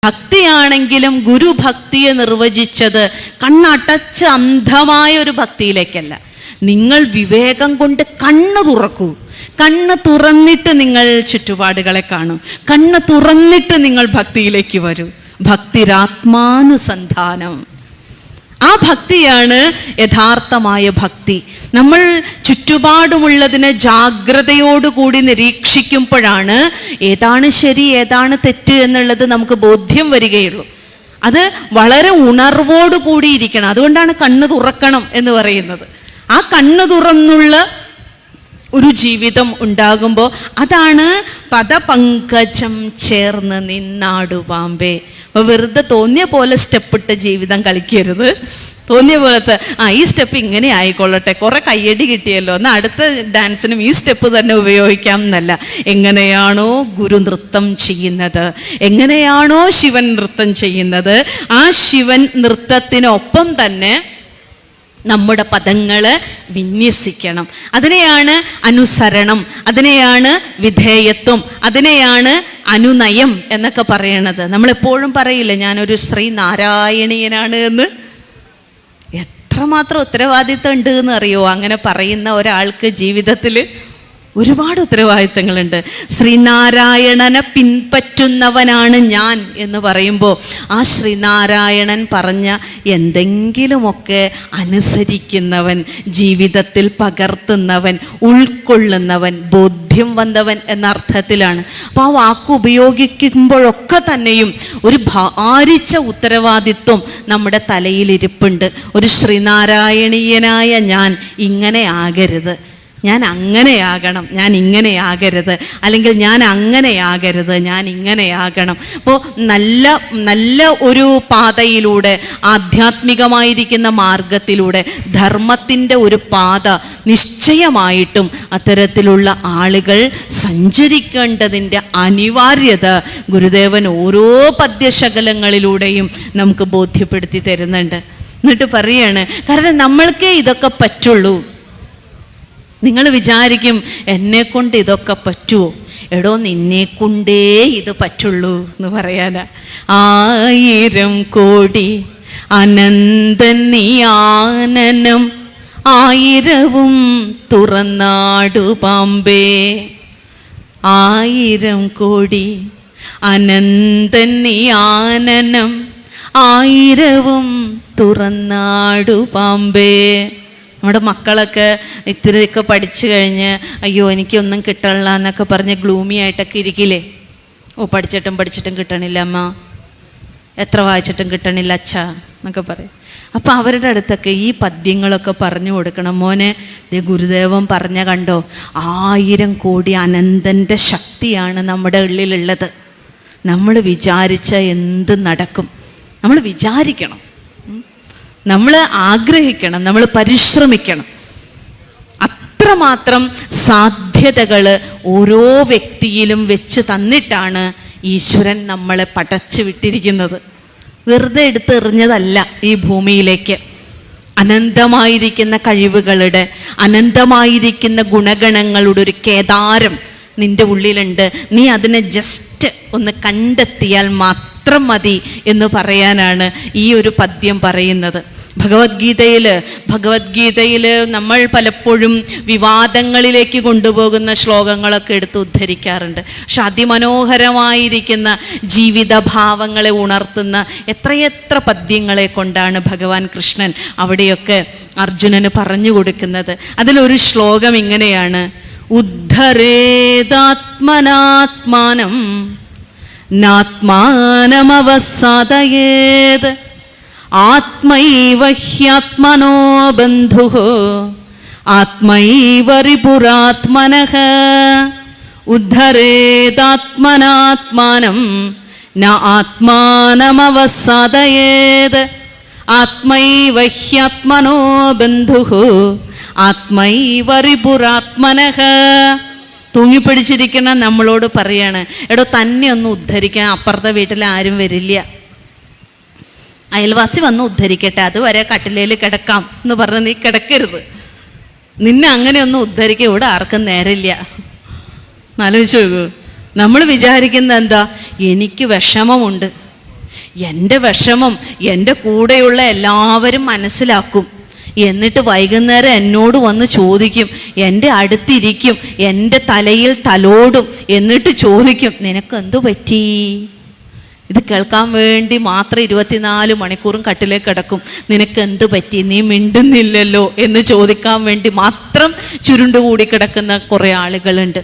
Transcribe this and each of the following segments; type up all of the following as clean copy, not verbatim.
ഭക്തിയാണെങ്കിലും ഗുരുഭക്തിയെ നിർവചിച്ചത് കണ്ണടച്ച് അന്ധമായ ഒരു ഭക്തിയിലേക്കല്ല. നിങ്ങൾ വിവേകം കൊണ്ട് കണ്ണ് തുറക്കൂ. കണ്ണ് തുറന്നിട്ട് നിങ്ങൾ ചുറ്റുപാടുകളെ കാണൂ. കണ്ണ് തുറന്നിട്ട് നിങ്ങൾ ഭക്തിയിലേക്ക് വരൂ. ഭക്തിരാത്മാനുസന്ധാനം, ആ ഭക്തിയാണ് യഥാർത്ഥമായ ഭക്തി. നമ്മൾ ചുറ്റുപാടുമുള്ളതിനെ ജാഗ്രതയോടുകൂടി നിരീക്ഷിക്കുമ്പോഴാണ് ഏതാണ് ശരി ഏതാണ് തെറ്റ് എന്നുള്ളത് നമുക്ക് ബോധ്യം വരികയുള്ളൂ. അത് വളരെ ഉണർവോടുകൂടി ഇരിക്കണം. അതുകൊണ്ടാണ് കണ്ണ് തുറക്കണം എന്ന് പറയുന്നത്. ആ കണ്ണ് തുറന്നുള്ള ഒരു ജീവിതം ഉണ്ടാകുമ്പോൾ അതാണ് പദപങ്കജം ചേർന്ന് നിന്നാടുപാമ്പേ. അപ്പോൾ വെറുതെ തോന്നിയ പോലെ സ്റ്റെപ്പിട്ട് ജീവിതം കളിക്കരുത്. തോന്നിയ പോലത്തെ ഈ സ്റ്റെപ്പ് ഇങ്ങനെ ആയിക്കൊള്ളട്ടെ, കുറെ കയ്യടി കിട്ടിയല്ലോ, എന്നാൽ അടുത്ത ഡാൻസിനും ഈ സ്റ്റെപ്പ് തന്നെ ഉപയോഗിക്കാം എന്നല്ല. എങ്ങനെയാണോ ഗുരു നൃത്തം ചെയ്യുന്നത്, എങ്ങനെയാണോ ശിവൻ നൃത്തം ചെയ്യുന്നത്, ആ ശിവൻ നൃത്തത്തിനൊപ്പം തന്നെ നമ്മുടെ പദങ്ങള് വിന്യസിക്കണം. അതിനെയാണ് അനുസരണം, അതിനെയാണ് വിധേയത്വം, അതിനെയാണ് അനുനയം എന്നൊക്കെ പറയണത്. നമ്മളെപ്പോഴും പറയില്ല ഞാനൊരു ശ്രീ നാരായണീയനാണ് എന്ന്. എത്രമാത്രം ഉത്തരവാദിത്വം ഉണ്ട് എന്ന് അറിയോ അങ്ങനെ പറയുന്ന ഒരാൾക്ക്? ജീവിതത്തിൽ ഒരുപാട് ഉത്തരവാദിത്തങ്ങളുണ്ട്. ശ്രീനാരായണനെ പിൻപറ്റുന്നവനാണ് ഞാൻ എന്ന് പറയുമ്പോൾ ആ ശ്രീനാരായണൻ പറഞ്ഞ എന്തെങ്കിലുമൊക്കെ അനുസരിക്കുന്നവൻ, ജീവിതത്തിൽ പകർത്തുന്നവൻ, ഉൾക്കൊള്ളുന്നവൻ, ബോധ്യം വന്നവൻ എന്ന അർത്ഥത്തിലാണ്. അപ്പോൾ ആ വാക്ക് ഉപയോഗിക്കുമ്പോഴൊക്കെ തന്നെയും ഒരു ഭാരിച്ച ഉത്തരവാദിത്വം നമ്മുടെ തലയിലിരിപ്പുണ്ട്. ഒരു ശ്രീനാരായണീയനായ ഞാൻ ഇങ്ങനെ ആകരുത്, ഞാൻ അങ്ങനെയാകണം, ഞാൻ ഇങ്ങനെയാകരുത്, അല്ലെങ്കിൽ ഞാൻ അങ്ങനെയാകരുത്, ഞാൻ ഇങ്ങനെയാകണം. അപ്പോൾ നല്ല ഒരു പാതയിലൂടെ, ആധ്യാത്മികമായിരിക്കുന്ന മാർഗത്തിലൂടെ, ധർമ്മത്തിൻ്റെ ഒരു പാത നിശ്ചയമായിട്ടും അത്തരത്തിലുള്ള ആളുകൾ സഞ്ചരിക്കേണ്ടതിൻ്റെ അനിവാര്യത ഗുരുദേവൻ ഓരോ പദ്യശകലങ്ങളിലൂടെയും നമുക്ക് ബോധ്യപ്പെടുത്തി തരുന്നുണ്ട്. എന്നിട്ട് പറയാണ്, കാരണം നമ്മൾക്കേ ഇതൊക്കെ പറ്റുള്ളൂ. നിങ്ങൾ വിചാരിക്കും എന്നെക്കൊണ്ട് ഇതൊക്കെ പറ്റുമോ? എടോ, നിന്നെക്കൊണ്ടേ ഇത് പറ്റുള്ളൂ എന്ന് പറയാനാ. 1000 കോടി അനന്തൻ നീ ആനനം, 1000വും തുറന്നാടു പാമ്പേ. 1000 കോടി അനന്തൻ നീ ആനനം, 1000വും തുറന്നാടു പാമ്പേ. നമ്മുടെ മക്കളൊക്കെ ഇത്തിരിയൊക്കെ പഠിച്ചു കഴിഞ്ഞ് അയ്യോ എനിക്കൊന്നും കിട്ടണില്ല എന്നൊക്കെ പറഞ്ഞ് ഗ്ലൂമി ആയിട്ടൊക്കെ ഇരിക്കില്ലേ? പഠിച്ചിട്ടും കിട്ടണില്ല അമ്മ, എത്ര വായിച്ചിട്ടും കിട്ടണില്ല അച്ഛാ എന്നൊക്കെ പറയും. അപ്പം അവരുടെ അടുത്തൊക്കെ ഈ പദ്യങ്ങളൊക്കെ പറഞ്ഞു കൊടുക്കണം. മോനെ, ഗുരുദേവൻ പറഞ്ഞ കണ്ടോ, 1000 കോടി അനന്തൻ്റെ ശക്തിയാണ് നമ്മുടെ ഉള്ളിലുള്ളത്. നമ്മൾ വിചാരിച്ച എന്ത് നടക്കും. നമ്മൾ വിചാരിക്കണം, നമ്മൾ ആഗ്രഹിക്കണം, നമ്മൾ പരിശ്രമിക്കണം. അത്രമാത്രം സാധ്യതകൾ ഓരോ വ്യക്തിയിലും വെച്ച് തന്നിട്ടാണ് ഈശ്വരൻ നമ്മളെ പടച്ചു വിട്ടിരിക്കുന്നത്. വെറുതെ എടുത്തെറിഞ്ഞതല്ല ഈ ഭൂമിയിലേക്ക്. അനന്തമായിരിക്കുന്ന കഴിവുകളുടെ, അനന്തമായിരിക്കുന്ന ഗുണഗണങ്ങളുടെ ഒരു കേദാരം നിന്റെ ഉള്ളിലുണ്ട്. നീ അതിനെ ജസ്റ്റ് ഒന്ന് കണ്ടെത്തിയാൽ മാത്രം മതി എന്ന് പറയാനാണ് ഈ ഒരു പദ്യം പറയുന്നത്. ഭഗവത്ഗീതയിൽ നമ്മൾ പലപ്പോഴും വിവാദങ്ങളിലേക്ക് കൊണ്ടുപോകുന്ന ശ്ലോകങ്ങളൊക്കെ എടുത്ത് ഉദ്ധരിക്കാറുണ്ട്. പക്ഷെ അതിമനോഹരമായിരിക്കുന്ന ജീവിതഭാവങ്ങളെ ഉണർത്തുന്ന എത്രയെത്ര പദ്യങ്ങളെ കൊണ്ടാണ് ഭഗവാൻ കൃഷ്ണൻ അവിടെയൊക്കെ അർജുനന് പറഞ്ഞു കൊടുക്കുന്നത്. അതിലൊരു ശ്ലോകം ഇങ്ങനെയാണ്: ഉദ്ധരേതാത്മനാത്മാനം നാത്മാനമവസാദയേത് ആത്മൈവ ഹ്യാത്മനോ ബന്ധുഃ ആത്മൈവ റിപുരാത്മനഃ. ഉദ്ധരേതാത്മനാത്മാനം ന ആത്മാനമവസാദയേത് ആത്മൈവ ഹ്യാത്മനോ ബന്ധുഃ ആത്മൈവ റിപുരാത്മനഃ. തൂങ്ങിപ്പിടിച്ചിരിക്കുന്ന നമ്മളോട് പറയാണ്, എടോ തന്നെ ഒന്ന് ഉദ്ധരിക്കാൻ അപ്പുറത്തെ വീട്ടിൽ ആരും വരില്ല, അയൽവാസി വന്ന് ഉദ്ധരിക്കട്ടെ, അതുവരെ കട്ടിലേൽ കിടക്കാം എന്ന് പറഞ്ഞ് നീ കിടക്കരുത്. നിന്നെ അങ്ങനെയൊന്നും ഉദ്ധരിക്കുക ഇവിടെ ആർക്കും നേരമില്ല. ആലോചിച്ച് നോക്കൂ. നമ്മൾ വിചാരിക്കുന്നത് എന്താ, എനിക്ക് വിഷമമുണ്ട്, എൻ്റെ വിഷമം എൻ്റെ കൂടെയുള്ള എല്ലാവരും മനസ്സിലാക്കും. എന്നിട്ട് വൈകുന്നേരം എന്നോട് വന്ന് ചോദിക്കും, എൻ്റെ അടുത്തിരിക്കും, എൻ്റെ തലയിൽ തലോടും, എന്നിട്ട് ചോദിക്കും നിനക്ക് എന്തു പറ്റി. ഇത് കേൾക്കാൻ വേണ്ടി മാത്രം 24 മണിക്കൂറും കട്ടിലേക്ക് കിടക്കും. നിനക്ക് എന്ത് പറ്റി, നീ മിണ്ടുന്നില്ലല്ലോ എന്ന് ചോദിക്കാൻ വേണ്ടി മാത്രം ചുരുണ്ടുകൂടി കിടക്കുന്ന കുറേ ആളുകളുണ്ട്.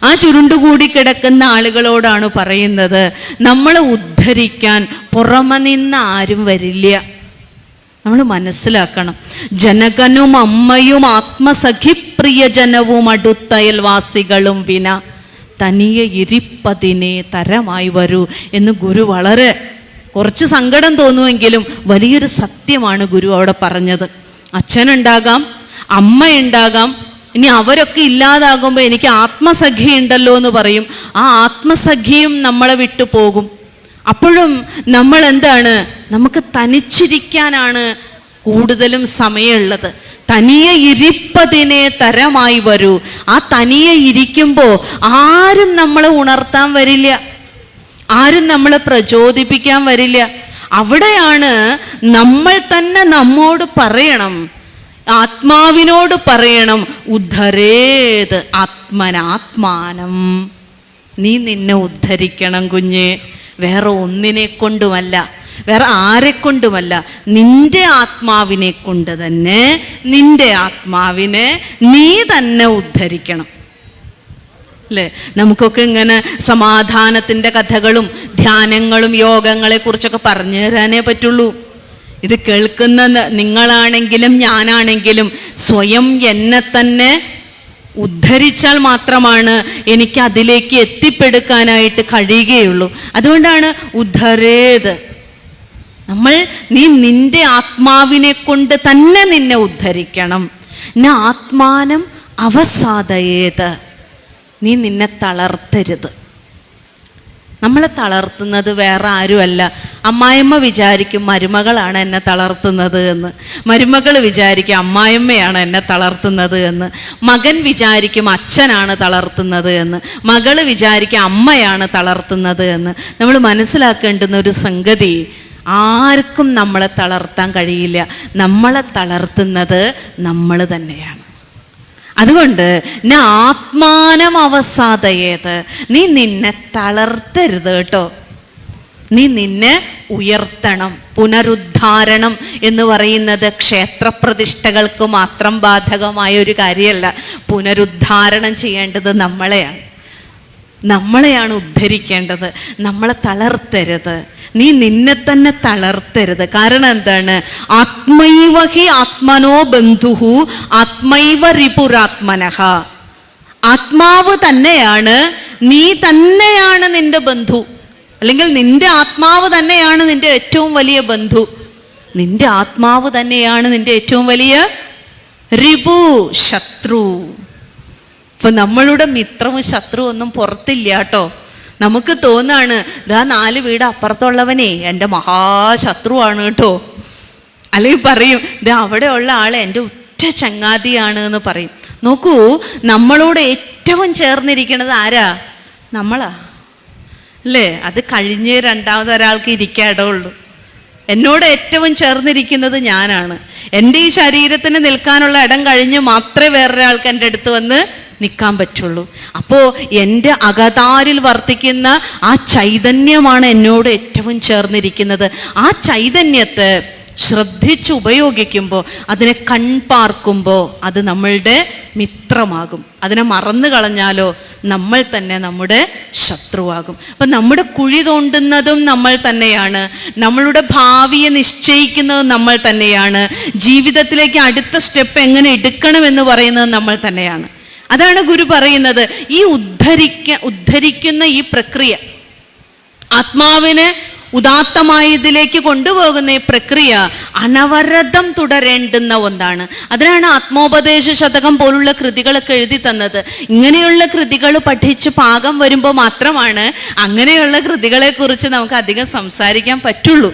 ആ ചുരുണ്ടുകൂടി കിടക്കുന്ന ആളുകളോടാണ് പറയുന്നത്, നമ്മളെ ഉദ്ധരിക്കാൻ പുറമെ നിന്ന് ആരും വരില്ല. നമ്മൾ മനസ്സിലാക്കണം, ജനകനും അമ്മയും ആത്മസഖിപ്രിയജനവും അടുത്തയൽവാസികളും വിന തനിയെ ഇരിപ്പതിനെ തരമായി വരൂ എന്ന് ഗുരു വളരെ കുറച്ച് സങ്കടം തോന്നുമെങ്കിലും വലിയൊരു സത്യമാണ് ഗുരു അവിടെ പറഞ്ഞത്. അച്ഛനുണ്ടാകാം, അമ്മയുണ്ടാകാം, ഇനി അവരൊക്കെ ഇല്ലാതാകുമ്പോൾ എനിക്ക് ആത്മസഖി ഉണ്ടല്ലോ എന്ന് പറയും. ആ ആത്മസഖിയും നമ്മളെ വിട്ടു പോകും. അപ്പോഴും നമ്മൾ എന്താണ്, നമുക്ക് തനിച്ചിരിക്കാനാണ് കൂടുതലും സമയമുള്ളത്. തനിയെ ഇരിപ്പതിനെ തരമായി വരൂ. ആ തനിയെ ഇരിക്കുമ്പോൾ ആരും നമ്മളെ ഉണർത്താൻ വരില്ല, ആരും നമ്മളെ പ്രചോദിപ്പിക്കാൻ വരില്ല. അവിടെയാണ് നമ്മൾ തന്നെ നമ്മോട് പറയണം, ആത്മാവിനോട് പറയണം, ഉദ്ധരേത് ആത്മനാത്മാനം. നീ നിന്നെ ഉദ്ധരിക്കണം കുഞ്ഞ്, വേറെ ഒന്നിനെ കൊണ്ടുമല്ല, വേറെ ആരെക്കൊണ്ടുമല്ല, നിന്റെ ആത്മാവിനെ കൊണ്ട് തന്നെ നിന്റെ ആത്മാവിനെ നീ തന്നെ ഉദ്ധരിക്കണം. അല്ലേ? നമുക്കൊക്കെ ഇങ്ങനെ സമാധാനത്തിൻ്റെ കഥകളും ധ്യാനങ്ങളും യോഗങ്ങളെ കുറിച്ചൊക്കെ പറഞ്ഞു തരാനേ പറ്റുള്ളൂ. ഇത് കേൾക്കുന്ന നിങ്ങളാണെങ്കിലും ഞാനാണെങ്കിലും സ്വയം എന്നെ തന്നെ ഉദ്ധരിച്ചാൽ മാത്രമാണ് എനിക്ക് അതിലേക്ക് എത്തിപ്പെടുക്കാനായിട്ട് കഴിയുകയുള്ളൂ. അതുകൊണ്ടാണ് ഉദ്ധരേത്. നീ നിന്റെ ആത്മാവിനെ കൊണ്ട് തന്നെ നിന്നെ ഉദ്ധരിക്കണം. ആത്മാനം അവസാദയേത്, നീ നിന്നെ തളർത്തരുത്. നമ്മളെ തളർത്തുന്നത് വേറെ ആരുമല്ല. അമ്മായിയമ്മ വിചാരിക്കും മരുമകളാണ് എന്നെ തളർത്തുന്നത് എന്ന്, മരുമകൾ വിചാരിക്കും അമ്മായിയമ്മയാണ് എന്നെ തളർത്തുന്നത് എന്ന്, മകൻ വിചാരിക്കും അച്ഛനാണ് തളർത്തുന്നത് എന്ന്, മകള് വിചാരിക്കും അമ്മയാണ് തളർത്തുന്നത് എന്ന്. നമ്മൾ മനസ്സിലാക്കേണ്ടുന്ന ഒരു സംഗതി, ആർക്കും നമ്മളെ തളർത്താൻ കഴിയില്ല. നമ്മളെ തളർത്തുന്നത് നമ്മൾ തന്നെയാണ്. അതുകൊണ്ട് ആത്മാനം അവസാദയേത്, നീ നിന്നെ തളർത്തരുത് കേട്ടോ, നീ നിന്നെ ഉയർത്തണം. പുനരുദ്ധാരണം എന്ന് പറയുന്നത് ക്ഷേത്രപ്രതിഷ്ഠകൾക്ക് മാത്രം ബാധകമായ ഒരു കാര്യമല്ല. പുനരുദ്ധാരണം ചെയ്യേണ്ടത് നമ്മളെയാണ് ഉദ്ധരിക്കേണ്ടത്. നമ്മളെ തളർത്തരുത്, നീ നിന്നെ തന്നെ തളർത്തരുത്. കാരണം എന്താണ്? ആത്മൈവ ഹി ആത്മനോ ബന്ധുഹു ആത്മൈവ റിപുരാത്മനഃ. ആത്മാവ് തന്നെയാണ്, നീ തന്നെയാണ് നിന്റെ ബന്ധു, അല്ലെങ്കിൽ നിന്റെ ആത്മാവ് തന്നെയാണ് നിന്റെ ഏറ്റവും വലിയ ബന്ധു. നിന്റെ ആത്മാവ് തന്നെയാണ് നിന്റെ ഏറ്റവും വലിയ റിപു, ശത്രു. ഇപ്പൊ നമ്മളുടെ മിത്രവും ശത്രു ഒന്നും പുറത്തില്ല കേട്ടോ. നമുക്ക് തോന്നാണ്, ഇതാ 4 വീട് അപ്പുറത്തുള്ളവനെ എൻ്റെ മഹാശത്രുവാണ് കേട്ടോ. അല്ലെങ്കിൽ പറയും, ഇതാ അവിടെയുള്ള ആൾ എൻ്റെ ഉറ്റ ചങ്ങാതിയാണ് എന്ന് പറയും. നോക്കൂ, നമ്മളോട് ഏറ്റവും ചേർന്നിരിക്കുന്നത് ആരാ? നമ്മളാ, അല്ലേ? അത് കഴിഞ്ഞ് രണ്ടാമതൊരാൾക്ക് ഇരിക്കാടേ. എന്നോട് ഏറ്റവും ചേർന്നിരിക്കുന്നത് ഞാനാണ്. എൻ്റെ ഈ ശരീരത്തിന് നിൽക്കാനുള്ള ഇടം കഴിഞ്ഞ് മാത്രമേ വേറൊരാൾക്ക് എൻ്റെ അടുത്ത് വന്ന് നിൽക്കാൻ പറ്റുള്ളൂ. അപ്പോൾ എൻ്റെ അകതാരിൽ വർത്തിക്കുന്ന ആ ചൈതന്യമാണ് എന്നോട് ഏറ്റവും ചേർന്നിരിക്കുന്നത്. ആ ചൈതന്യത്തെ ശ്രദ്ധിച്ച് ഉപയോഗിക്കുമ്പോൾ, അതിനെ കൺപാർക്കുമ്പോൾ അത് നമ്മളുടെ മിത്രമാകും. അതിനെ മറന്നു കളഞ്ഞാലോ നമ്മൾ തന്നെ നമ്മുടെ ശത്രുവാകും. അപ്പം നമ്മുടെ കുഴി തോണ്ടുന്നതും നമ്മൾ തന്നെയാണ്, നമ്മളുടെ ഭാവിയെ നിശ്ചയിക്കുന്നതും നമ്മൾ തന്നെയാണ്, ജീവിതത്തിലേക്ക് അടുത്ത സ്റ്റെപ്പ് എങ്ങനെ എടുക്കണമെന്ന് പറയുന്നത് നമ്മൾ തന്നെയാണ്. അതാണ് ഗുരു പറയുന്നത്, ഈ ഉദ്ധരിക്കുന്ന ഈ പ്രക്രിയ, ആത്മാവിനെ ഉദാത്തമായതിലേക്ക് കൊണ്ടുപോകുന്ന ഈ പ്രക്രിയ അനവരതം തുടരേണ്ടുന്ന ഒന്നാണ്. അതിനാണ് ആത്മോപദേശ ശതകം പോലുള്ള കൃതികളൊക്കെ എഴുതി തന്നത്. ഇങ്ങനെയുള്ള കൃതികൾ പഠിച്ച് പാകം വരുമ്പോൾ മാത്രമാണ് അങ്ങനെയുള്ള കൃതികളെ കുറിച്ച് നമുക്ക് അധികം സംസാരിക്കാൻ പറ്റുള്ളൂ.